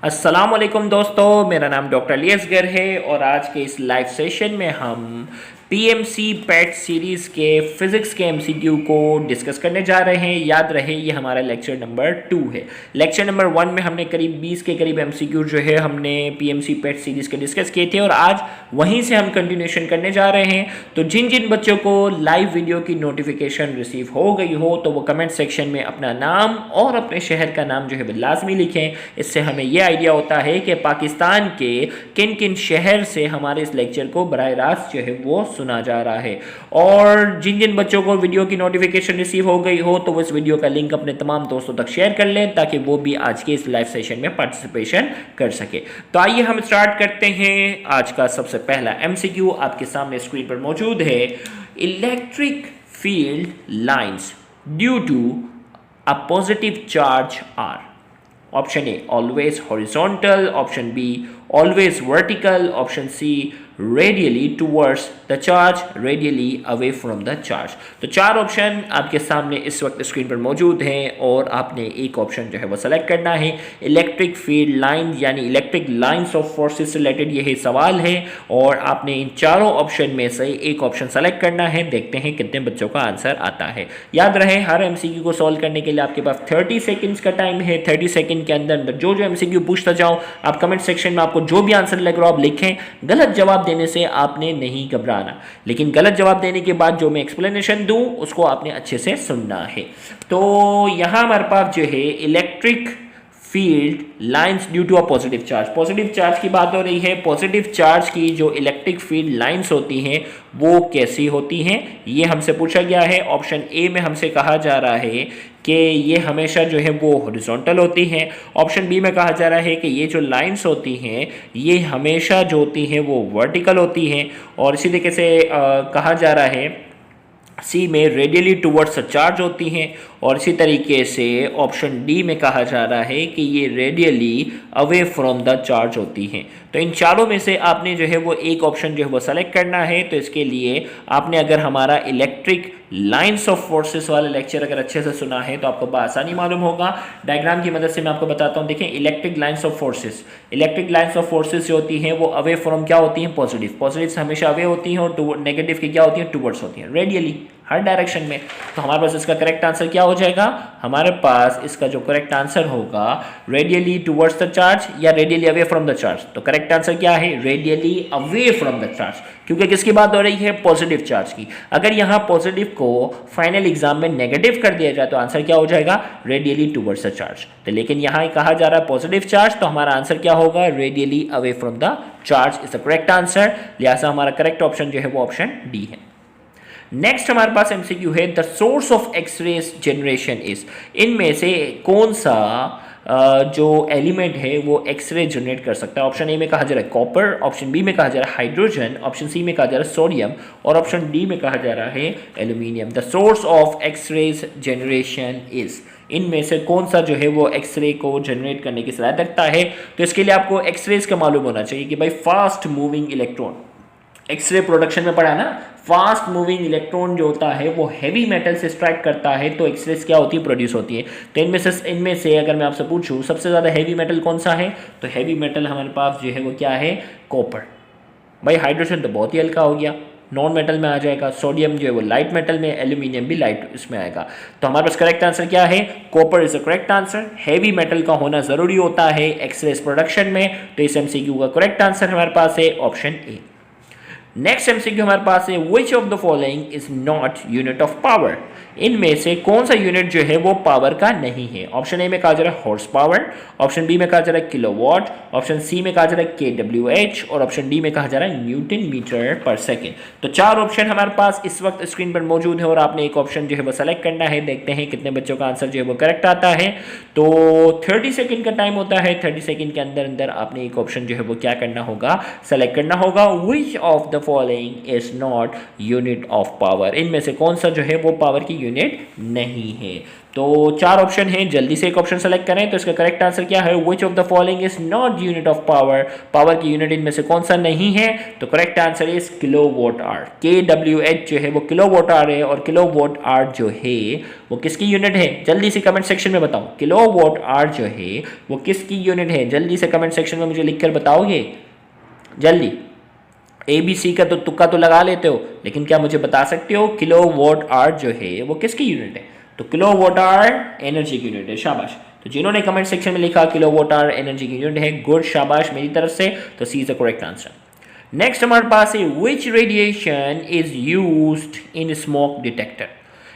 अस्सलाम वालेकुम दोस्तों, मेरा नाम डॉक्टर अली है और आज के इस लाइव सेशन में हम पीएमसी पेट सीरीज़ के फिज़िक्स के एमसीक्यू को डिस्कस करने जा रहे हैं। याद रहे ये हमारा लेक्चर नंबर 2 है। लेक्चर नंबर 1 में हमने करीब 20 के करीब एमसीक्यू जो है हमने पीएमसी पेट सीरीज़ के डिस्कस किए थे और आज वहीं से हम कंटिन्यूशन करने जा रहे हैं। तो जिन जिन बच्चों को लाइव वीडियो की नोटिफिकेशन रिसीव हो गई हो तो वो कमेंट सेक्शन में अपना नाम और अपने शहर का नाम जो है लाजमी लिखें। इससे हमें यह आइडिया होता है कि पाकिस्तान के किन किन शहर से हमारे इस लेक्चर को बराह रास्त जो है वो सुना जा रहा है। और जिन जिन बच्चों को वीडियो की नोटिफिकेशन रिसीव हो गई हो तो वो इस वीडियो का लिंक अपने तमाम दोस्तों तक शेयर कर लें ताकि वो भी आज के इस लाइव सेशन में पार्टिसिपेशन कर सके। तो आइए हम स्टार्ट करते हैं। आज का सबसे पहला एमसीक्यू आपके सामने स्क्रीन पर मौजूद है। Electric field lines due to a positive charge are. Option A always horizontal, option B always vertical, option C radially towards the charge, radially away from the charge. तो चार ऑप्शन आपके सामने इस वक्त स्क्रीन पर मौजूद हैं और आपने एक ऑप्शन जो है वो सेलेक्ट करना है। इलेक्ट्रिक फील्ड लाइन यानी electric lines of forces related यही सवाल है और आपने इन चारों ऑप्शन में से एक ऑप्शन सेलेक्ट करना है। देखते हैं कितने बच्चों का आंसर आता है। याद रहे हर एमसीक्यू को सॉल्व करने के लिए आपके पास 30 सेकंड्स का टाइम है। 30 सेकंड के अंदर जो एमसीक्यू पूछता जाऊं आप कमेंट सेक्शन में आपको जो भी आंसर लग रहा हो आप लिखें। गलत जवाब देने से आपने नहीं घबराना, लेकिन गलत जवाब देने के बाद जो मैं एक्सप्लेनेशन दूं उसको आपने अच्छे से सुनना है। तो यहां हमारे पास जो है electric field lines due to a positive charge, positive charge की बात हो रही है। पॉजिटिव चार्ज की जो इलेक्ट्रिक फील्ड लाइंस होती हैं वो कैसी होती हैं ये हमसे पूछा गया है। ऑप्शन ए में हमसे कहा जा रहा है कि ये हमेशा जो है वो हॉरिजॉन्टल होती हैं। ऑप्शन बी में कहा जा रहा है कि ये जो लाइंस होती हैं ये हमेशा जो होती हैं वो वर्टिकल होती हैं। और इसी तरीके से कहा जा रहा है सी में रेडियली टुवर्ड्स चार्ज होती हैं। और इसी तरीके से ऑप्शन डी में कहा जा रहा है कि ये radially away from the charge होती हैं। तो इन चारों में से आपने जो है वो एक ऑप्शन जो है वो सेलेक्ट करना है। तो इसके लिए आपने अगर हमारा इलेक्ट्रिक लाइंस ऑफ फोर्सेस वाला लेक्चर अगर अच्छे से सुना है तो आपको बआसानी मालूम होगा। डायग्राम की मदद से मैं आपको बताता हूँ। देखें electric lines of forces, electric lines of forces जो होती हैं वो अवे फ्रॉम क्या होती हैं, पॉजिटिव। पॉजिटिव से हमेशा अवे होती हैं और नेगेटिव की क्या होती हैं, टुवर्ड्स होती हैं, रेडियली हर डायरेक्शन में। तो हमारे पास इसका करेक्ट आंसर क्या हो जाएगा, हमारे पास इसका जो करेक्ट आंसर होगा रेडियली टुवर्ड्स द चार्ज या radially away from the charge. तो करेक्ट आंसर क्या है, radially away from the charge, क्योंकि किसकी बात हो रही है, पॉजिटिव चार्ज की। अगर यहाँ पॉजिटिव को फाइनल एग्जाम में नेगेटिव कर दिया जाए तो आंसर क्या हो जाएगा, रेडियली टुवर्ड्स द चार्ज। तो लेकिन यहाँ कहा जा रहा है पॉजिटिव चार्ज, तो हमारा आंसर क्या होगा, radially away from the charge is the correct answer. लिहाजा हमारा करेक्ट ऑप्शन जो है वो ऑप्शन डी है। नेक्स्ट हमारे पास एमसीक्यू है the source of X-rays generation is. इनमें से कौन सा जो एलिमेंट है वो एक्सरे जनरेट कर सकता है। ऑप्शन ए में कहा जा रहा है कॉपर, ऑप्शन बी में कहा जा रहा है हाइड्रोजन, ऑप्शन सी में कहा जा रहा है सोडियम और ऑप्शन डी में कहा जा रहा है aluminium. The source of X-rays generation is, इनमें से कौन सा जो है वो एक्सरे को जनरेट करने की सलाहियत रखता है। तो इसके लिए आपको एक्सरेज का मालूम होना चाहिए कि भाई fast moving electron, X-ray production में पढ़ा ना, फास्ट मूविंग इलेक्ट्रॉन जो होता है वो हैवी मेटल से स्ट्राइक करता है तो एक्सरेज क्या होती है, प्रोड्यूस होती है। तो इनमें से अगर मैं आपसे पूछूं सबसे ज़्यादा हैवी मेटल कौन सा है, तो हैवी मेटल हमारे पास जो है वो क्या है, कॉपर। भाई हाइड्रोजन तो बहुत ही हल्का हो गया, नॉन मेटल में आ जाएगा। सोडियम जो है वो लाइट मेटल में, एल्यूमिनियम भी लाइट इसमें आएगा। तो हमारे पास करेक्ट आंसर क्या है, copper is the correct answer. Heavy metal का होना जरूरी होता है एक्सरेज प्रोडक्शन में। तो इस एमसीक्यू का करेक्ट आंसर हमारे पास है ऑप्शन ए। नेक्स्ट एमसीक्यू हमारे पास है which of the following is not unit of power. इनमें से कौन सा यूनिट जो है वो पावर का नहीं है। ऑप्शन ए में कहा जा रहा है हॉर्स पावर, ऑप्शन बी में कहा जा रहा है किलोवाट, ऑप्शन सी में कहा जा रहा है KWH और ऑप्शन डी में कहा जा रहा है न्यूटन मीटर पर सेकेंड। तो चार ऑप्शन हमारे पास इस वक्त स्क्रीन पर मौजूद है और आपने एक ऑप्शन जो है वो सेलेक्ट करना है। देखते हैं कितने बच्चों का आंसर जो है वो करेक्ट आता है। तो 30 सेकेंड का टाइम होता है। 30 सेकेंड के अंदर अंदर आपने एक ऑप्शन जो है वो क्या करना होगा, सेलेक्ट करना होगा। विच of the following is not unit of power, इनमें से कौन सा जो है वो पावर की यूनिट नहीं है। तो 4 ऑप्शन हैं, जल्दी से एक ऑप्शन सेलेक्ट करें। तो इसका करेक्ट आंसर क्या है, which of the following is not unit of power, power की यूनिट इनमें से कौन सा नहीं है। तो correct answer is kilo what hour. KWH जो है वो किलो वॉट आवर है, और किलो वॉट आवर जो है वो किसकी यूनिट है, जल्दी से कमेंट सेक्शन में बताओ। किलो वॉट आवर जो है वो किसकी यूनिट है, जल्दी से कमेंट सेक्शन में मुझे लिखकर बताओगे जल्दी। ABC का तो तुक्का तो लगा लेते हो, लेकिन क्या मुझे बता सकते हो किलो वॉट आवर जो है वो किसकी यूनिट है। तो किलो वॉट आवर एनर्जी की यूनिट है, शाबाश। तो जिन्होंने कमेंट सेक्शन में लिखा किलो वॉट आवर एनर्जी की यूनिट है, गुड, शाबाश मेरी तरफ से। तो C is the correct answer. Next हमारे पास है which radiation is used in smoke detector.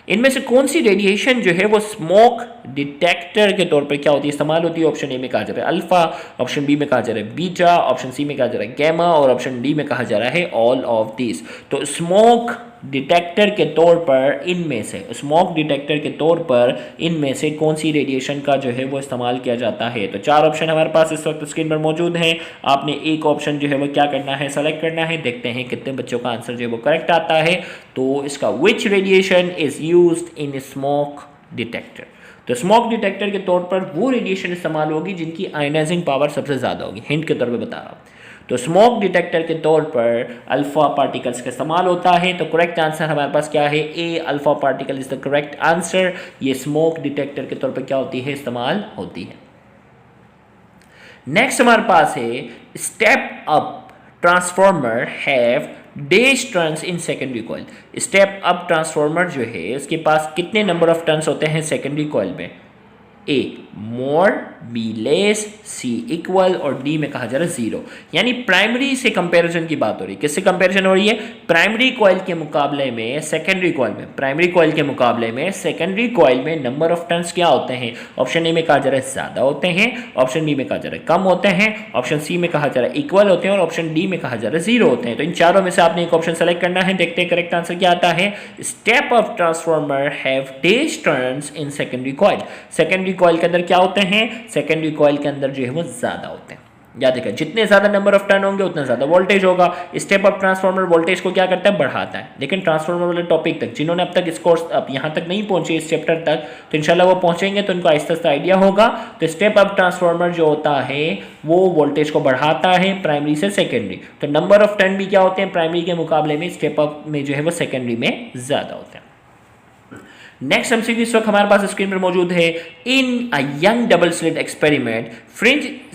इनमें से कौन सी रेडिएशन जो है वो स्मोक डिटेक्टर के तौर पर क्या होती है, इस्तेमाल होती है। ऑप्शन ए में कहा जा रहा है अल्फा, ऑप्शन बी में कहा जा रहा है बीटा, ऑप्शन सी में कहा जा रहा है गैमा, और ऑप्शन डी में कहा जा रहा है ऑल ऑफ दिस। तो स्मोक डिटेक्टर के तौर पर इनमें से, स्मोक डिटेक्टर के तौर पर इनमें से कौन सी रेडिएशन का जो है वो इस्तेमाल किया जाता है। तो 4 ऑप्शन हमारे पास इस वक्त स्क्रीन पर मौजूद हैं। आपने एक ऑप्शन जो है वो क्या करना है, सेलेक्ट करना है। देखते हैं कितने बच्चों का आंसर जो है वो करेक्ट आता है। तो इसका which radiation is used in smoke detector. तो स्मोक डिटेक्टर के तौर पर वो रेडिएशन इस्तेमाल होगी जिनकी आयनाइजिंग पावर सबसे ज़्यादा होगी। हिंट के तौर पर बता रहा हूँ। तो स्मोक डिटेक्टर के तौर पर अल्फा पार्टिकल्स का इस्तेमाल होता है। तो करेक्ट आंसर हमारे पास क्या है, A alpha particle is the correct answer. ये स्मोक डिटेक्टर के तौर पर क्या होती है, इस्तेमाल होती है। नेक्स्ट हमारे पास है step up transformer have dash turns in secondary coil. Step up transformer जो है उसके पास कितने नंबर ऑफ टर्न्स होते हैं सेकेंडरी कॉइल में। ए मोर, बी लेस, सी इक्वल, और डी में कहा जा रहा है 0। यानी प्राइमरी से कंपैरिजन की बात हो रही है। किससे कंपैरिजन हो रही है, प्राइमरी कॉइल के मुकाबले में सेकेंडरी कॉइल में। प्राइमरी कॉइल के मुकाबले में सेकेंडरी कॉइल में नंबर ऑफ टर्न्स क्या होते हैं। ऑप्शन ए में कहा जा रहा है ज़्यादा होते हैं, ऑप्शन बी में कहा जा रहा है कम होते हैं, ऑप्शन सी में कहा जा रहा है इक्वल होते हैं, और ऑप्शन डी में कहा जा रहा है 0 होते हैं। तो इन चारों में से आपने एक ऑप्शन सेलेक्ट करना है। देखते हैं करेक्ट आंसर क्या आता है। Step of transformer have dash turns in secondary coil. Secondary coil के अंदर क्या होते हैं, सेकेंडरी कॉइल के अंदर जो है वो ज्यादा होते हैं। याद रखिए, जितने ज्यादा नंबर ऑफ टर्न होंगे उतना ज्यादा वोल्टेज होगा। स्टेप अप ट्रांसफार्मर वोल्टेज को क्या करता है, बढ़ाता है। लेकिन ट्रांसफार्मर वाले टॉपिक तक जिन्होंने अब तक इस कोर्स अब यहाँ तक नहीं पहुंचे इस चैप्टर तक, तो इंशाल्लाह वो पहुंचेंगे तो उनको आहिस्ता आहिस्ता आइडिया होगा। तो स्टेप अप ट्रांसफार्मर जो होता है वो वोल्टेज को बढ़ाता है प्राइमरी से सेकेंडरी। तो नंबर ऑफ टर्न भी क्या होते हैं प्राइमरी के मुकाबले में, स्टेप अप में जो है वो सेकेंडरी में ज्यादा होते हैं। नेक्स्ट एमसीक्यू इस वक्त हमारे पास स्क्रीन पर मौजूद है। In a Young double slit experiment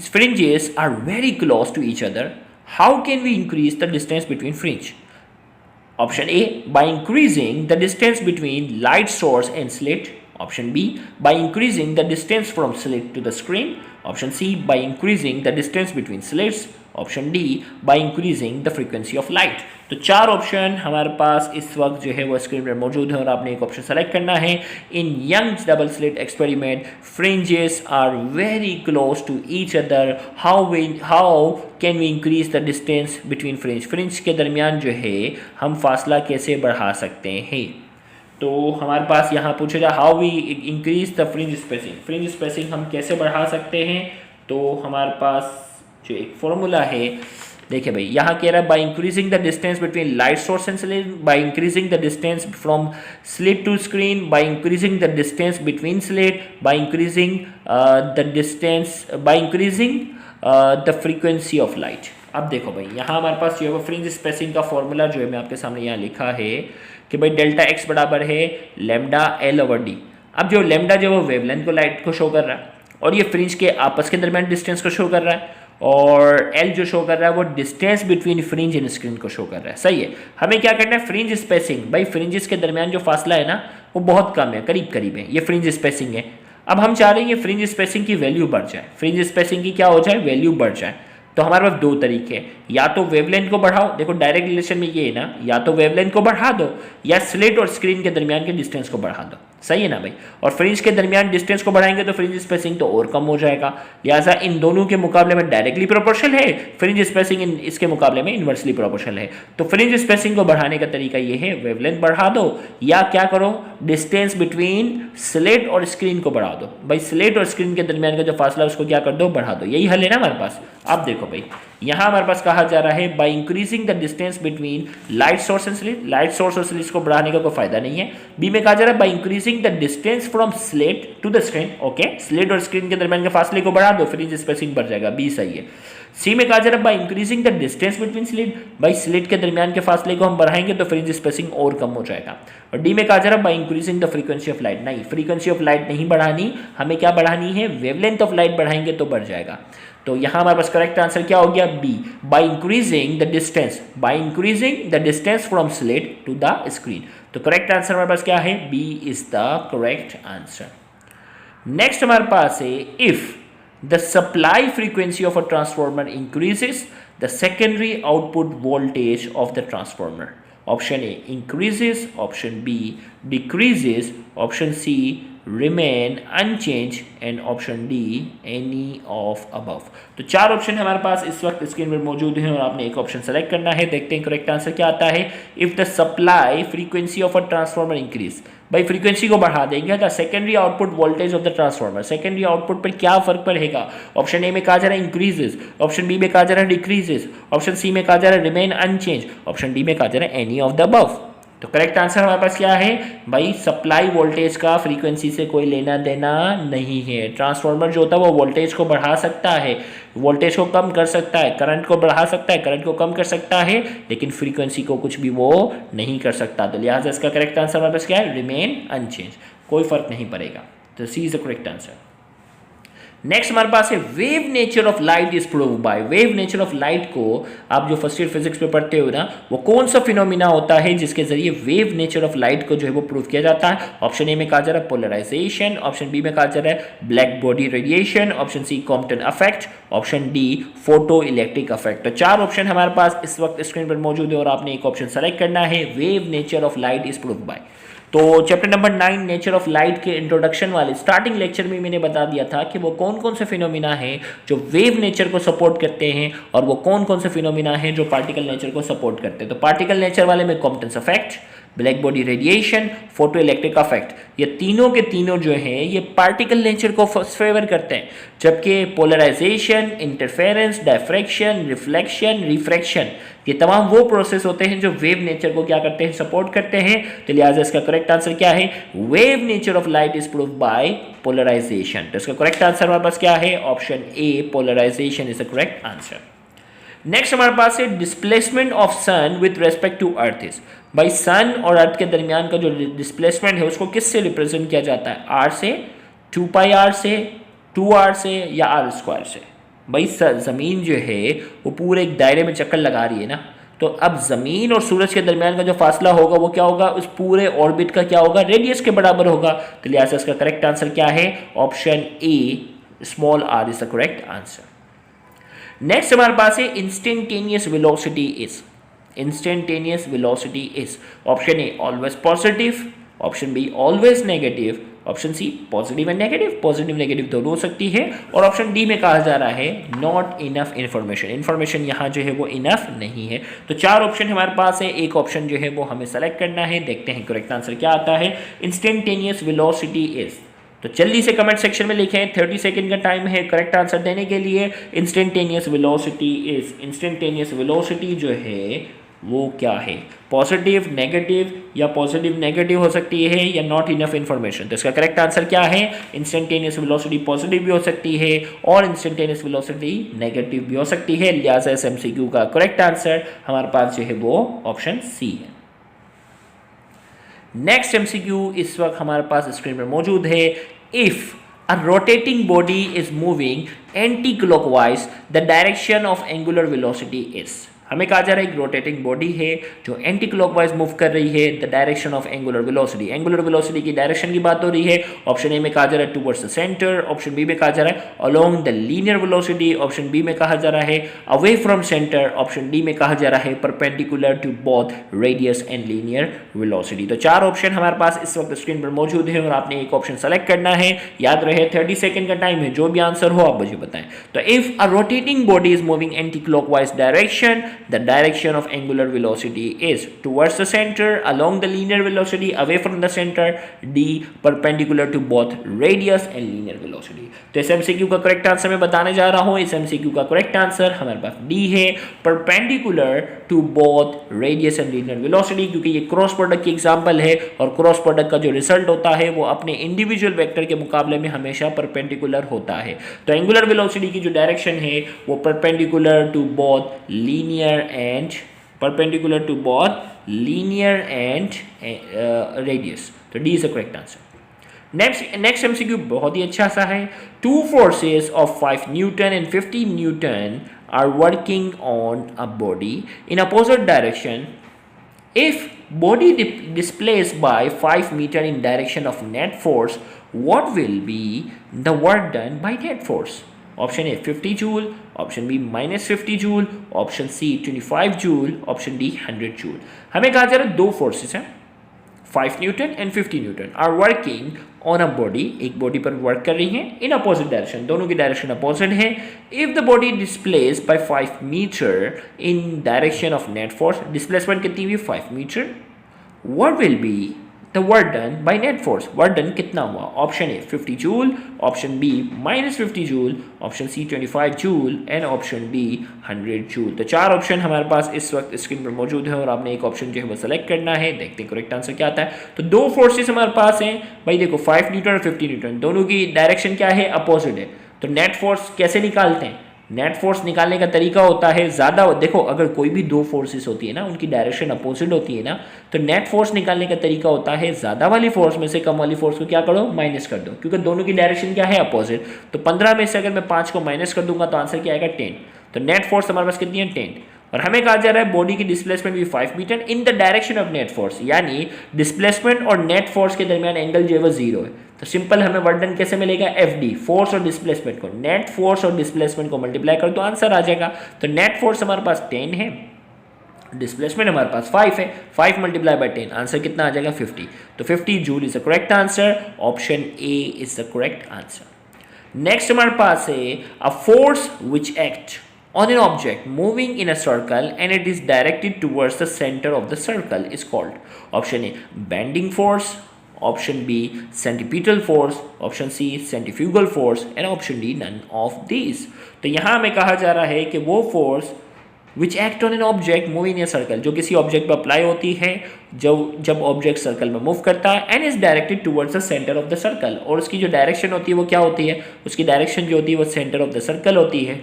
fringes are very close to each other. How can we increase the distance between fringe? Option A, by increasing the distance between light source and slit. Option B, by increasing the distance from slit to the screen. Option C, by increasing the distance between slits. Option D, bye increasing the frequency of light. तो 4 option हमारे पास इस वक्त जो है वो screen पर मौजूद है और आपने एक ऑप्शन सेलेक्ट करना है। In Young double slit experiment fringes are very close to each other, how can we increase the distance between fringe. Fringe के दरमियान जो है हम फासला कैसे बढ़ा सकते हैं। तो हमारे पास यहाँ पूछा जाए how we increase the fringe spacing, fringe spacing हम कैसे बढ़ा सकते हैं। तो हमारे पास जो एक फॉर्मूला है, देखिए भाई यहाँ कह रहा है bye increasing the distance between light source and slit, bye increasing the distance from slit to screen, bye increasing the distance between slit, bye increasing the distance, by increasing the frequency of light. अब देखो भाई यहाँ हमारे पास जो है वो fringe spacing का फॉर्मूला जो है मैं आपके सामने यहाँ लिखा है कि भाई डेल्टा एक्स बराबर है लेमडा एल ओवर डी। अब जो लेमडा जो वो वेवलेंथ को लाइट को शो कर रहा है और ये फ्रिंज के आपस के दरमियान डिस्टेंस को शो कर रहा है, और एल जो शो कर रहा है वो distance between fringe and screen को शो कर रहा है। सही है, हमें क्या करना है फ्रिंज स्पेसिंग, भाई फ्रिंजेस के दरमियान जो फासला है ना वो बहुत कम है, करीब करीब है, ये फ्रिंज स्पेसिंग है। अब हम चाह रहे हैं ये फ्रिंज स्पेसिंग की वैल्यू बढ़ जाए, फ्रिंज स्पेसिंग की क्या हो जाए, वैल्यू बढ़ जाए। तो हमारे पास 2 तरीके हैं, या तो वेवलेंथ को बढ़ाओ, देखो डायरेक्ट रिलेशन में ये है ना, या तो वेवलेंथ को बढ़ा दो या स्लिट और स्क्रीन के दरमियान के डिस्टेंस को बढ़ा दो। सही है ना भाई, और फ्रिंज के दरमियान डिस्टेंस को बढ़ाएंगे तो फ्रिंज स्पेसिंग तो और कम हो जाएगा। लिहाजा इन दोनों के मुकाबले में डायरेक्टली प्रोपोर्शनल है, फ्रिंज स्पेसिंग इसके मुकाबले में इन्वर्सली प्रोपोर्शनल है। तो फ्रिंज स्पेसिंग को बढ़ाने का तरीका ये है वेवलेंथ बढ़ा दो या क्या करो डिस्टेंस बिटवीन स्लिट और स्क्रीन को बढ़ा दो। भाई स्लिट और स्क्रीन के दरमियान का जो फासला उसको क्या कर दो, बढ़ा दो। यही हल है ना हमारे पास। अब देखो भाई यहाँ हमारे पास कहा जा रहा है bye increasing the distance between light source and slit, light source और स्लिट को बढ़ाने का कोई फायदा नहीं है। बी में कहा जा रहा है bye increasing the distance from slit to the screen, okay, slit और स्क्रीन के दरमियान के फासले को बढ़ा दो, फ्रिंज स्पेसिंग बढ़ जाएगा, बी सही है। सी में कहा जा रहा है bye increasing the distance between slit, by slit के दरमियान के फासले को हम बढ़ाएंगे तो फ्रिंज स्पेसिंग और कम हो जाएगा। और डी में कहा जा रहा है bye increasing the frequency of light, नहीं, फ्रीक्वेंसी ऑफ लाइट नहीं बढ़ानी, हमें क्या बढ़ानी है, वेवलेंथ ऑफ लाइट बढ़ाएंगे तो बढ़ जाएगा। तो यहां हमारे पास करेक्ट आंसर क्या हो गया, B, by increasing the distance, by increasing the distance from slit to the screen. तो करेक्ट आंसर हमारे पास क्या है, B is the correct answer. Next हमारे पास है if the supply frequency of a transformer increases, the secondary output voltage of the transformer. Option A increases, option B decreases, option C remain unchanged and option D any of above. तो चार option हमारे पास इस वक्त screen पर मौजूद हैं और आपने एक ऑप्शन सेलेक्ट करना है। देखते हैं करेक्ट आंसर क्या आता है। If the supply frequency of a transformer increase, भाई फ्रीक्वेंसी को बढ़ा देंगे the secondary output voltage of the transformer, secondary output पर क्या फर्क पड़ेगा। ऑप्शन ए में कहा जा रहा है इंक्रीजेस, ऑप्शन बी में कहा जा रहा है डिक्रीजेस, ऑप्शन सी में कहा जा रहा है रिमेन अनचेंज, ऑप्शन डी में कहा जा रहा है एनी ऑफ द अबव। तो करेक्ट आंसर हमारे पास क्या है भाई, सप्लाई वोल्टेज का फ्रीक्वेंसी से कोई लेना देना नहीं है। ट्रांसफार्मर जो होता है वो वोल्टेज को बढ़ा सकता है, वोल्टेज को कम कर सकता है, करंट को बढ़ा सकता है, करंट को कम कर सकता है, लेकिन फ्रीक्वेंसी को कुछ भी वो नहीं कर सकता। तो लिहाजा इसका करेक्ट आंसर हमारे पास क्या है, रिमेन अनचेंज, कोई फर्क नहीं पड़ेगा। तो C is the correct answer. Next हमारे पास है wave nature of light is prove by, wave nature of light को आप जो फर्स्ट ईयर फिजिक्स में पढ़ते हो ना, वो कौन सा फिनोमिना होता है जिसके जरिए वेव नेचर ऑफ लाइट को जो है वो प्रूव किया जाता है। ऑप्शन ए में कहा जा रहा है पोलराइजेशन, ऑप्शन बी में कहा जा रहा है black body radiation, option C Compton effect, option D photo electric effect. तो चार ऑप्शन हमारे पास इस वक्त स्क्रीन पर मौजूद है और आपने एक ऑप्शन सेलेक्ट करना है, wave nature of light is prove by. तो chapter number 9 nature of light के इंट्रोडक्शन वाले स्टार्टिंग लेक्चर में मैंने बता दिया था कि वो कौन कौन से फिनोमिना हैं जो वेव नेचर को सपोर्ट करते हैं और वो कौन कौन से फिनोमिना हैं जो पार्टिकल नेचर को सपोर्ट करते हैं। तो पार्टिकल नेचर वाले में Compton effect, black body radiation, photo electric effect, ये तीनों के तीनों जो हैं ये पार्टिकल नेचर को फेवर करते हैं, जबकि polarisation, interference, diffraction, reflection, refraction, ये तमाम वो प्रोसेस होते हैं जो वेव नेचर को क्या करते हैं, सपोर्ट करते हैं। तो लिहाजा इसका करेक्ट आंसर क्या है, wave nature of light is proved by polarisation. तो इसका करेक्ट आंसर हमारे पास क्या है, option A polarisation is the correct answer. Next हमारे पास है displacement of sun with respect to earth is, भाई सन और अर्थ के दरमियान का जो डिस्प्लेसमेंट है उसको किससे रिप्रेजेंट किया जाता है, आर से, 2 पाई आर से, 2 आर से या आर स्क्वायर से। भाई ज़मीन जो है वो पूरे एक दायरे में चक्कर लगा रही है ना, तो अब ज़मीन और सूरज के दरमियान का जो फासला होगा वो क्या होगा, उस पूरे ऑर्बिट का क्या होगा, रेडियस के बराबर होगा। तो लिहाजा इसका करेक्ट आंसर क्या है, option A small r is the correct answer. Next हमारे पास है instantaneous velocity is, instantaneous velocity is, option A always positive, option B always negative, option C positive and negative, positive negative दोनों हो सकती है, और ऑप्शन डी में कहा जा रहा है नॉट इनफ इन्फॉर्मेशन, इन्फॉर्मेशन यहाँ जो है वो इनफ नहीं है। तो चार ऑप्शन हमारे पास है, एक ऑप्शन जो है वो हमें सेलेक्ट करना है। देखते हैं करेक्ट आंसर क्या आता है, इंस्टेंटेनियस वेलोसिटी इज। तो जल्दी से कमेंट सेक्शन में लिखें, 30 सेकंड का टाइम है करेक्ट आंसर देने के लिए। Instantaneous velocity is, instantaneous velocity जो है वो क्या है, पॉजिटिव नेगेटिव या पॉजिटिव नेगेटिव हो सकती है या नॉट इनफ इन्फॉर्मेशन। तो इसका करेक्ट आंसर क्या है, इंस्टेंटेनियस वेलोसिटी पॉजिटिव भी हो सकती है और इंस्टेंटेनियस वेलोसिटी नेगेटिव भी हो सकती है। लिहाजा इस एमसीक्यू का करेक्ट आंसर हमारे पास जो है वो ऑप्शन सी है। नेक्स्ट एमसीक्यू इस वक्त हमारे पास स्क्रीन पर मौजूद है, if a rotating body is moving anti-clockwise, the direction of angular velocity is। हमें कहा जा रहा है एक रोटेटिंग बॉडी है जो एंटी क्लॉकवाइज मूव कर रही है, the direction of angular velocity, angular velocity की डायरेक्शन की बात हो रही है। ऑप्शन ए में कहा जा रहा है towards the centre, option B में कहा जा रहा है along the linear velocity, option B में कहा जा रहा है away from centre, option D में कहा जा रहा है perpendicular to both radius and linear velocity. तो चार ऑप्शन हमारे पास इस वक्त स्क्रीन पर मौजूद है और आपने एक ऑप्शन सेलेक्ट करना है। याद रहे 30 सेकंड का टाइम है, जो भी आंसर हो आप मुझे बताएं। तो if a rotating body is moving anti clockwise direction, the direction of angular velocity is towards the centre, along the linear velocity, away from the centre, D perpendicular to both radius and linear velocity. तो इस MCQ का correct answer मैं बताने जा रहा हूं। इस MCQ का करेक्ट आंसर हमारे पास डी है, perpendicular to both radius and linear velocity, क्योंकि ये क्रॉस प्रोडक्ट की एग्जांपल है और क्रॉस प्रोडक्ट का जो रिजल्ट होता है वो अपने इंडिविजुअल वेक्टर के मुकाबले में हमेशा परपेंडिकुलर होता है। तो एंगुलर वेलोसिटी की जो डायरेक्शन है वो perpendicular to both linear and radius. तो D is the correct answer. Next MCQ बहुत ही अच्छा सा है। Two forces of 5 newton and 50 newton are working on a body in opposite direction. If body displaced by 5 meter in direction of net force, what will be the work done by net force? Option A 50 joule, option B minus 50 joule, option C 25 joule, option D 100 joule। हमें कहा जा रहा है दो forces हैं, 5 newton and 50 newton are working on a body, एक body पर work कर रही है इन अपोजिट डायरेक्शन, दोनों की डायरेक्शन अपोजिट है। If the body displace by 5 metre in direction of net force, displacement कितनी हुई 5 metre, what will be the work done by net force, work done कितना हुआ? Option A 50 joule, option B minus 50 joule, option C 25 joule and option D 100 joule. तो चार option हमारे पास इस वक्त screen पर मौजूद है और आपने एक ऑप्शन जो है वो सेलेक्ट करना है। देखते हैं करेक्ट आंसर क्या आता है। तो दो फोर्सेस हमारे पास हैं भाई, देखो 5 न्यूटन और 50 न्यूटन, दोनों की डायरेक्शन क्या है? अपोजिट है। तो नेट फोर्स कैसे निकालते हैं? नेट फोर्स निकालने का तरीका होता है ज़्यादा, देखो अगर कोई भी दो फोर्सेस होती है ना, उनकी डायरेक्शन अपोजिट होती है ना, तो नेट फोर्स निकालने का तरीका होता है ज़्यादा वाली फोर्स में से कम वाली फोर्स को क्या करो? माइनस कर दो, क्योंकि दोनों की डायरेक्शन क्या है? अपोजिट। तो 15 में से अगर मैं 5 को माइनस कर दूंगा तो आंसर क्या आएगा? 10। तो नेट फोर्स हमारे पास कितनी है? 10। और हमें कहा जा रहा है बॉडी की डिस्प्लेसमेंट भी 5 metre in the direction of net force, यानी डिस्प्लेसमेंट और नेट फोर्स के दरमियान एंगल जो है वो 0 है। तो सिंपल हमें वर्क डन कैसे मिलेगा? FD, फोर्स और डिस्प्लेसमेंट को, नेट फोर्स और डिस्प्लेसमेंट को मल्टीप्लाई कर तो आंसर आ जाएगा। तो नेट फोर्स हमारे पास 10 है, डिस्प्लेसमेंट हमारे पास 5 है, 5 मल्टीप्लाई बाय 10, आंसर कितना आ जाएगा? 50। तो 50 joule is the correct answer, option A is the correct answer. Next हमारे पास है a force which act on an object moving in a circle and it is directed towards the center of the circle is called, option A bending force, option B centripetal force, option C centrifugal force and option D none of these। तो यहाँ हमें कहा जा रहा है कि वो force which act on an object moving in a circle, जो किसी ऑब्जेक्ट पर अप्लाई होती है जब ऑब्जेक्ट सर्कल में मूव करता है, and is directed towards the centre of the circle, और उसकी जो डायरेक्शन होती है वो क्या होती है? उसकी डायरेक्शन जो होती है वो सेंटर ऑफ द सर्कल होती है।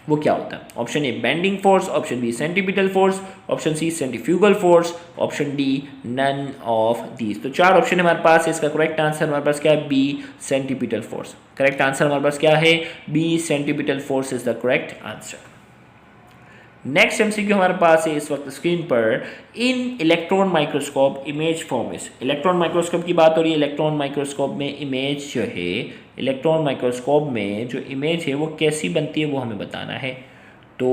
वो क्या होता है? Option A bending force, option B centripetal force, option C centrifugal force, option D none of these. तो चार ऑप्शन हमारे पास, इसका करेक्ट आंसर हमारे पास क्या है? B centripetal force. Correct answer हमारे पास क्या है? B centripetal force is the correct answer. Next MCQ हमारे पास है इस वक्त स्क्रीन पर, in electron microscope image form is. Electron microscope की बात हो रही है। इलेक्ट्रॉन माइक्रोस्कोप में इमेज जो है, इलेक्ट्रॉन माइक्रोस्कोप में जो इमेज है वो कैसी बनती है वो हमें बताना है। तो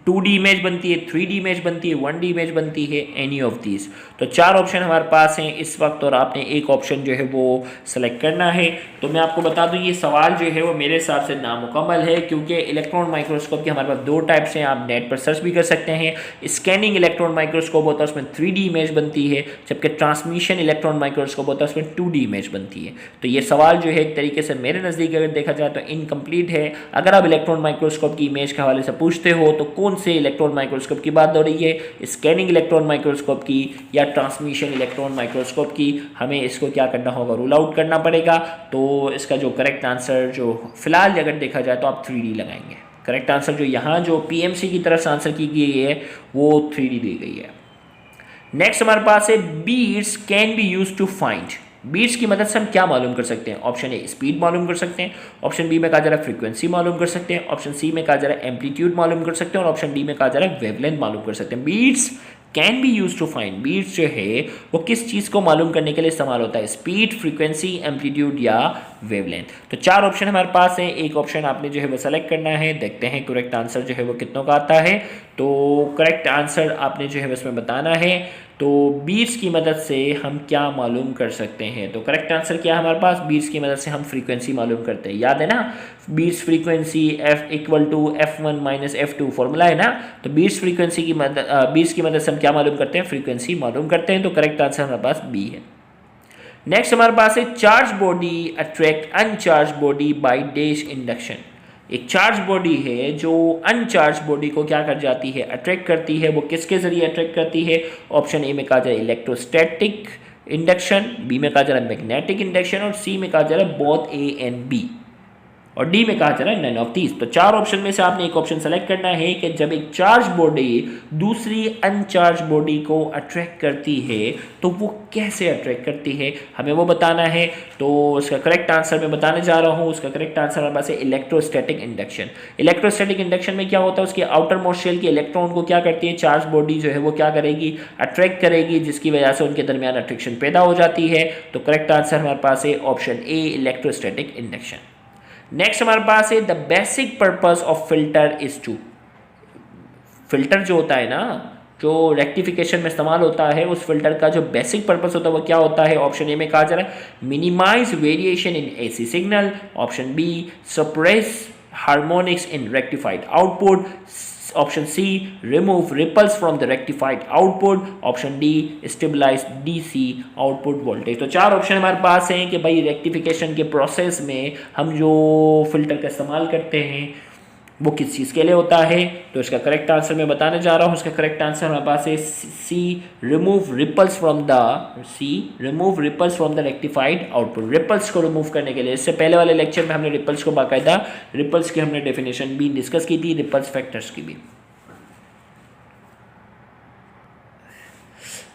2D इमेज बनती है, 3D इमेज बनती है, 1D इमेज बनती है, एनी ऑफ दीज। तो चार ऑप्शन हमारे पास हैं इस वक्त और आपने एक ऑप्शन जो है वो सेलेक्ट करना है। तो मैं आपको बता दूं ये सवाल जो है वो मेरे हिसाब से नामुकम्मल है, क्योंकि इलेक्ट्रॉन माइक्रोस्कोप के हमारे पास दो टाइप्स हैं, आप नेट पर सर्च भी कर सकते हैं। स्कैनिंग इलेक्ट्रॉन माइक्रोस्कोप होता है, उसमें 3D इमेज बनती है, जबकि ट्रांसमिशन इलेक्ट्रॉन माइक्रोस्कोप होता है, उसमें 2D इमेज बनती है। तो ये सवाल जो है एक तरीके से मेरे नज़दीक अगर देखा जाए तो इनकम्प्लीट है। अगर आप इलेक्ट्रॉन माइक्रोस्कोप की इमेज के हवाले से पूछते हो तो कौन से इलेक्ट्रॉन माइक्रोस्कोप की बात हो रही है? स्कैनिंग इलेक्ट्रॉन माइक्रोस्कोप की या ट्रांसमिशन इलेक्ट्रॉन माइक्रोस्कोप की? हमें इसको क्या करना होगा? रूल आउट करना पड़ेगा। तो इसका जो करेक्ट आंसर जो फिलहाल अगर देखा जाए तो आप 3D लगाएंगे। करेक्ट आंसर जो यहाँ जो PMC की तरफ से आंसर की गई है वो 3D दी गई है। नेक्स्ट हमारे पास है beats can be use to find. Beats की मदद से हम क्या मालूम कर सकते हैं? ऑप्शन ए स्पीड मालूम कर सकते हैं, ऑप्शन बी में कहा जा रहा है फ्रीक्वेंसी मालूम कर सकते हैं, ऑप्शन सी में कहा जा रहा है एम्पलीट्यूड मालूम कर सकते हैं और ऑप्शन डी में कहा जा रहा है वेवलेंथ मालूम कर सकते हैं। Beats can be use to find, beats जो है वो किस चीज़ को मालूम करने के लिए इस्तेमाल होता है? स्पीड, फ्रीक्वेंसी, एम्पलीट्यूड या वेवलेंथ। तो चार ऑप्शन हमारे पास हैं, एक ऑप्शन आपने जो है वो सेलेक्ट करना है। देखते हैं करेक्ट आंसर जो है वो कितनों का आता है। तो करेक्ट आंसर आपने जो है उसमें बताना है। तो बीट्स की मदद से हम क्या मालूम कर सकते हैं? तो करेक्ट आंसर क्या है हमारे पास? बीट्स की मदद से हम फ्रीक्वेंसी मालूम करते हैं। याद है ना, beats frequency F equal to F1 minus F2 formula है ना। तो बीट्स फ्रीक्वेंसी की मदद बीट्स की मदद से हम क्या मालूम करते हैं? फ्रीक्वेंसी मालूम करते हैं। तो करेक्ट आंसर हमारे पास बी है। नेक्स्ट हमारे पास है charge body attract uncharged body by dash induction. एक चार्ज बॉडी है जो अनचार्ज बॉडी को क्या कर जाती है? अट्रैक्ट करती है। वो किसके जरिए अट्रैक्ट करती है? ऑप्शन ए में कहा जाए इलेक्ट्रोस्टैटिक इंडक्शन, बी में कहा जा रहा है मैग्नेटिक इंडक्शन और सी में कहा जा रहा है बोथ ए एंड बी और डी में कहा जा रहा है नन ऑफ दीज। तो चार ऑप्शन में से आपने एक ऑप्शन सेलेक्ट करना है कि जब एक चार्ज बॉडी दूसरी अनचार्ज बॉडी को अट्रैक्ट करती है तो वो कैसे अट्रैक्ट करती है, हमें वो बताना है। तो उसका करेक्ट आंसर मैं बताने जा रहा हूँ। उसका करेक्ट आंसर हमारे पास है इलेक्ट्रोस्टैटिक इंडक्शन। इलेक्ट्रोस्टैटिक इंडक्शन में क्या होता है? उसके आउटर मोस्ट शेल के इलेक्ट्रॉन को क्या करती है? चार्ज बॉडी जो है वो क्या करेगी? अट्रैक्ट करेगी, जिसकी वजह से उनके दरमियान अट्रैक्शन पैदा हो जाती है। तो करेक्ट आंसर हमारे पास है option A electrostatic induction. Next हमारे पास है the basic purpose of filter is to. Filter जो होता है ना, जो रेक्टिफिकेशन में इस्तेमाल होता है, उस फिल्टर का जो बेसिक पर्पस होता है वो क्या होता है? ऑप्शन ए में कहा जा रहा है minimise variation in AC signal, option B suppress harmonics in rectified output, option C remove ripples from the rectified output, option D stabilise DC output voltage. तो चार ऑप्शन हमारे पास हैं कि भाई रेक्टिफिकेशन के प्रोसेस में हम जो फिल्टर का इस्तेमाल करते हैं वो किस चीज़ के लिए होता है। तो इसका करेक्ट आंसर मैं बताने जा रहा हूँ। इसका करेक्ट आंसर हमारे पास है C remove ripples from the rectified output. Ripples को रिमूव करने के लिए, इससे पहले वाले लेक्चर में हमने रिपल्स को बाकायदा रिपल्स की हमने डेफिनेशन भी डिस्कस की थी, रिपल्स फैक्टर्स की भी।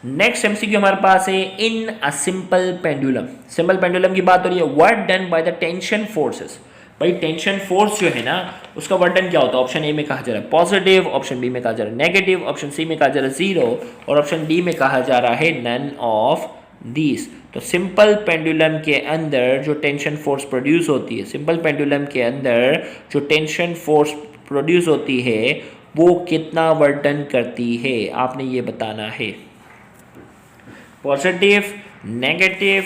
नेक्स्ट एमसीक्यू हमारे पास है in a simple pendulum. Simple pendulum की बात हो रही है। Work done by the tension forces. भाई टेंशन फोर्स जो है ना, उसका वर्डन क्या होता है? ऑप्शन ए में कहा जा रहा है पॉजिटिव, ऑप्शन बी में कहा जा रहा है नेगेटिव, ऑप्शन सी में कहा जा रहा है जीरो और ऑप्शन डी में कहा जा रहा है नन ऑफ दीज। तो सिंपल पेंडुलम के अंदर जो टेंशन फोर्स प्रोड्यूस होती है, सिंपल पेंडुलम के अंदर जो टेंशन फोर्स प्रोड्यूस होती है वो कितना वर्डन करती है, आपने ये बताना है। पॉजिटिव, नेगेटिव,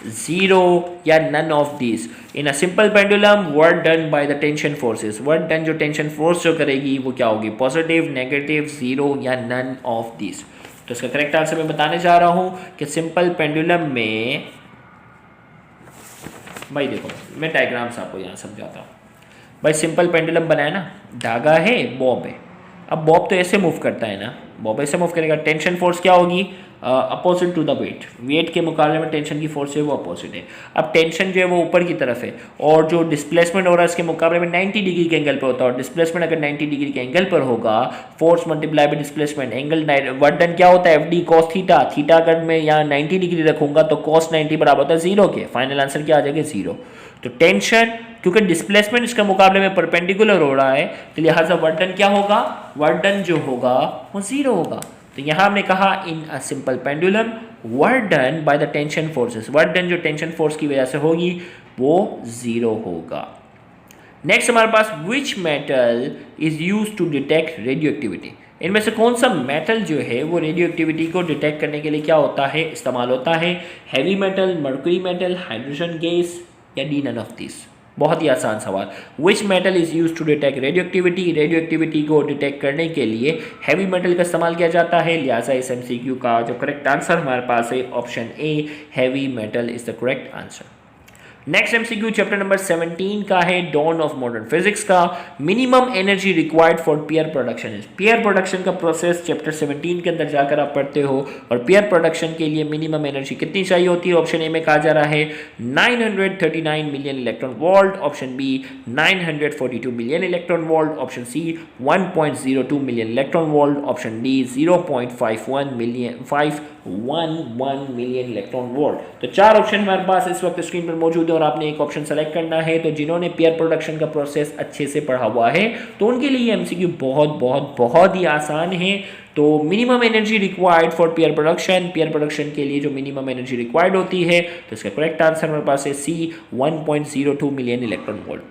जीरो या none of these. In a simple pendulum work done by the tension forces, work done जो टेंशन फोर्स जो करेगी वो क्या होगी? पॉजिटिव, नेगेटिव, जीरो या नन ऑफ दीज। तो इसका करेक्ट आंसर मैं बताने जा रहा हूं कि सिंपल पेंडुलम में, भाई देखो मैं डायग्राम्स आपको यहाँ समझाता हूँ। भाई सिंपल पेंडुलम बनाया ना, धागा है, बॉब है। अब बॉब तो ऐसे मूव करता है ना, बॉब ऐसे मूव करेगा। टेंशन फोर्स क्या होगी? Opposite to the weight, weight के मुकाबले में टेंशन की फोर्स है वो अपोजिट है। अब टेंशन जो है वो ऊपर की तरफ है और जो डिस्प्लेसमेंट हो रहा है इसके मुकाबले में 90 डिग्री के एंगल पर होता है और डिस्प्लेसमेंट अगर 90 डिग्री के एंगल पर होगा, force multiply by displacement, angle work done क्या होता है? F D cos theta. Theta अगर मैं यहाँ 90 डिग्री रखूंगा तो कॉस 90 बराबर होता है जीरो के। फाइनल आंसर क्या आ जाएगा? जीरो। तो टेंशन, क्योंकि डिस्प्लेसमेंट इसके मुकाबले में परपेंडिकुलर हो रहा है तो लिहाजा वर्क डन क्या होगा? वर्क डन जो होगा वो जीरो होगा। तो यहां हमने कहा in a simple pendulum work done by the tension forces, work done जो टेंशन फोर्स की वजह से होगी वो जीरो होगा। नेक्स्ट हमारे पास which metal is use to detect radioactivity. इनमें से कौन सा मेटल जो है वो रेडियो एक्टिविटी को डिटेक्ट करने के लिए क्या होता है? इस्तेमाल होता है। Heavy metal, mercury metal, hydrogen gas या डी नन ऑफ दिस। बहुत ही आसान सवाल। Which metal is use to detect radioactivity. Radioactivity को डिटेक्ट करने के लिए हैवी मेटल का इस्तेमाल किया जाता है। लिहाजा इस एमसीक्यू का जो करेक्ट आंसर हमारे पास है option a heavy metal is the correct answer. Next MCQ chapter number 17 का है डॉन ऑफ मॉडर्न फिजिक्स का। Minimum energy required for pair production. Pair production का प्रोसेस चैप्टर 17 के अंदर जाकर आप पढ़ते हो और पेयर प्रोडक्शन के लिए मिनिमम एनर्जी कितनी चाहिए होती है? ऑप्शन ए में कहा जा रहा है 939 million electron volt, option B 942 million electron volt, option C 1.02 million electron volt, option D 0.51 million electron volt. तो चार ऑप्शन हमारे पास इस वक्त स्क्रीन पर मौजूद है और आपने एक ऑप्शन सेलेक्ट करना है। तो जिन्होंने पेयर प्रोडक्शन का प्रोसेस अच्छे से पढ़ा हुआ है तो उनके लिए एमसीक्यू बहुत ही आसान है। तो minimum energy required for pair production के लिए जो मिनिमम एनर्जी रिक्वायर्ड होती है तो इसका करेक्ट आंसर हमारे पास है सी 1.02 million electron volt.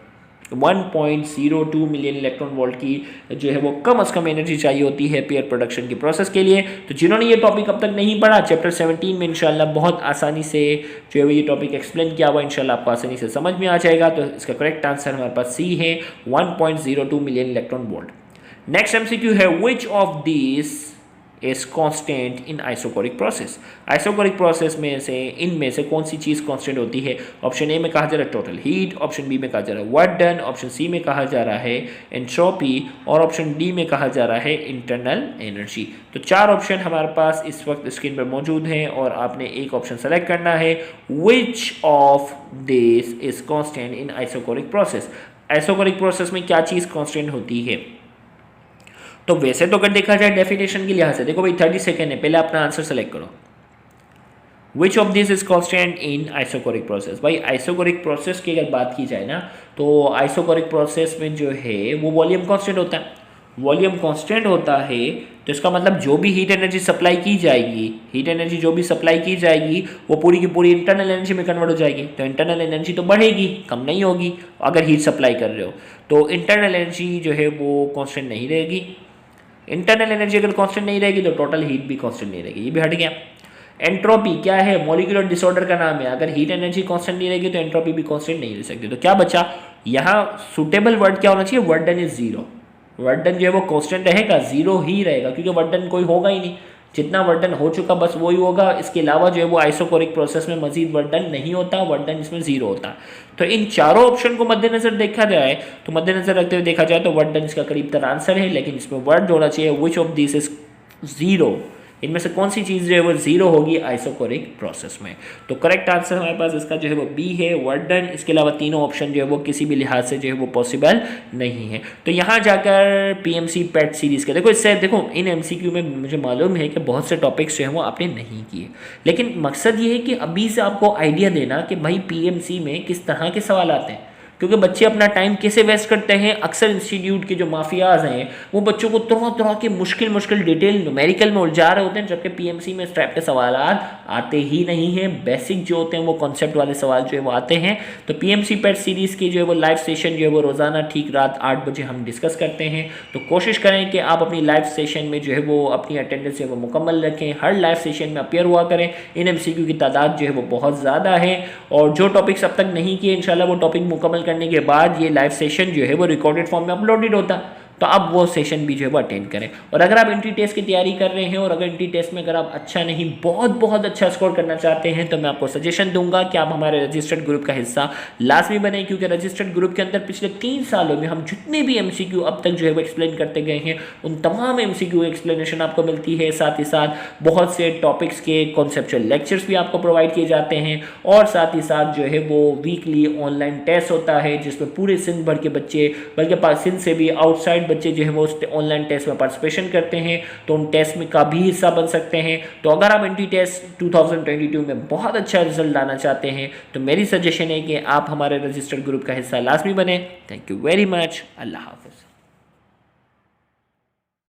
1.02 million electron volt की जो है वो कम से कम एनर्जी चाहिए होती है पेयर प्रोडक्शन की प्रोसेस के लिए। तो जिन्होंने ये टॉपिक अब तक नहीं पढ़ा, चैप्टर 17 में इंशाल्लाह बहुत आसानी से जो है वो ये टॉपिक एक्सप्लेन किया हुआ इंशाल्लाह आपको आसानी से समझ में आ जाएगा। तो इसका करेक्ट आंसर हमारे पास सी है, 1.02 million electron volt. Next MCQ है, which of this is constant in isochoric process. Isochoric process में से इनमें से कौन सी चीज़ कांस्टेंट होती है? ऑप्शन ए में कहा जा रहा है टोटल हीट, ऑप्शन बी में कहा जा रहा है वर्क डन, ऑप्शन सी में कहा जा रहा है एंट्रोपी और ऑप्शन डी में कहा जा रहा है इंटरनल एनर्जी। तो 4 ऑप्शन हमारे पास इस वक्त स्क्रीन पर मौजूद हैं और आपने एक ऑप्शन सेलेक्ट करना है। Which of this is constant in isochoric process. Isochoric process में क्या चीज़ कांस्टेंट होती है? तो वैसे तो अगर देखा जाए डेफिनेशन के लिहाज से, देखो भाई 30 सेकेंड है, पहले अपना आंसर सेलेक्ट करो। विच of this is constant in isochoric process. भाई आइसोकोरिक प्रोसेस की अगर बात की जाए ना, तो आइसोकोरिक प्रोसेस में जो है वो वॉल्यूम कांस्टेंट होता है। वॉल्यूम कांस्टेंट होता है तो इसका मतलब जो भी हीट एनर्जी सप्लाई की जाएगी, हीट एनर्जी जो भी सप्लाई की जाएगी वो पूरी की पूरी इंटरनल एनर्जी में कन्वर्ट हो जाएगी। तो इंटरनल एनर्जी तो बढ़ेगी, कम नहीं होगी अगर हीट सप्लाई कर रहे हो। तो इंटरनल एनर्जी जो है वो कांस्टेंट नहीं रहेगी। इंटरनल एनर्जी अगर कांस्टेंट नहीं रहेगी तो टोटल हीट भी कांस्टेंट नहीं रहेगी, ये भी हट गया। एंट्रोपी क्या है? मॉलिक्यूलर डिसऑर्डर का नाम है। अगर हीट एनर्जी कांस्टेंट नहीं रहेगी तो एंट्रोपी भी कांस्टेंट नहीं रह सकती। तो क्या बचा यहाँ? सुटेबल वर्ड क्या होना चाहिए? Work done is zero. Work done जो है वो कांस्टेंट रहेगा, जीरो ही रहेगा, क्योंकि वर्क डन कोई होगा ही नहीं। जितना वर्क डन हो चुका बस वही होगा। इसके अलावा जो है वो आइसोकोरिक प्रोसेस में मजीद वर्क डन नहीं होता, वर्क डन इसमें जीरो होता। तो इन चारों ऑप्शन को मद्देनजर देखा जाए, तो मद्देनजर रखते हुए देखा जाए तो वर्क डन इसका करीब तर आंसर है, लेकिन इसमें वर्ड जोड़ना चाहिए विच ऑफ दिस इज जीरो। इनमें से कौन सी चीज़ जो है वो जीरो होगी आइसोकोरिक प्रोसेस में? तो करेक्ट आंसर हमारे पास इसका जो है वो बी है, वर्क डन। इसके अलावा तीनों ऑप्शन जो है वो किसी भी लिहाज से जो है वो पॉसिबल नहीं है। तो यहाँ जाकर पीएमसी पेट सीरीज़ के देखो, इससे देखो इन एमसीक्यू में मुझे मालूम है कि बहुत से टॉपिक्स जो हैं वो आपने नहीं किए, लेकिन मकसद ये है कि अभी से आपको आइडिया देना कि भाई पीएमसी में किस तरह के सवाल आते हैं, क्योंकि बच्चे अपना टाइम कैसे वेस्ट करते हैं। अक्सर इंस्टीट्यूट के जो माफियाज हैं वो बच्चों को तरह तरह के मुश्किल डिटेल न्यूमेरिकल में उलझा रहे होते हैं, जबकि पीएमसी में इस टाइप के सवाल आते ही नहीं हैं। बेसिक जो होते हैं वो कॉन्सेप्ट वाले सवाल जो है वो आते हैं। तो पीएमसी पेट सीरीज़ की जो है वो लाइव सेशन जो है वो रोज़ाना ठीक रात 8 बजे हम डिस्कस करते हैं। तो कोशिश करें कि आप अपनी लाइव सेशन में जो है वो अपनी अटेंडेंस जो है वो मुकम्मल रखें, हर लाइव सेशन में अपीयर हुआ करें। इन एमसीक्यू की तादाद जो है वो बहुत ज़्यादा है और जो टॉपिक्स अब तक नहीं किए इंशाल्लाह वो टॉपिक मुकम्मल करने के बाद ये लाइव सेशन जो है वो रिकॉर्डेड फॉर्म में अपलोडेड होता, तो आप वो सेशन भी जो है वो अटेंड करें। और अगर आप एंट्री टेस्ट की तैयारी कर रहे हैं और अगर एंट्री टेस्ट में अगर आप अच्छा नहीं बहुत अच्छा स्कोर करना चाहते हैं तो मैं आपको सजेशन दूंगा कि आप हमारे रजिस्टर्ड ग्रुप का हिस्सा लाजमी बने, क्योंकि रजिस्टर्ड ग्रुप के अंदर पिछले 3 सालों में हम जितने भी एमसीक्यू अब तक जो है वो एक्सप्लेन करते गए हैं उन तमाम एमसीक्यू एक्सप्लेनेशन आपको मिलती है। साथ ही साथ बहुत से टॉपिक्स के कॉन्सेप्चुअल लेक्चर्स भी आपको प्रोवाइड किए जाते हैं और साथ ही साथ जो है वो वीकली ऑनलाइन टेस्ट होता है जिसमें पूरे सिंध भर के बच्चे, बल्कि सिंध से भी आउटसाइड बच्चे जो है वो ऑनलाइन टेस्ट में पार्टिसिपेशन करते हैं, तो उन टेस्ट में का भी हिस्सा बन सकते हैं। तो अगर आप एंट्री टेस्ट 2022 में बहुत अच्छा रिजल्ट लाना चाहते हैं तो मेरी सजेशन है कि आप हमारे रजिस्टर्ड ग्रुप का हिस्सा लाजमी बने। Thank you very much. अल्लाह हाफ़िज़।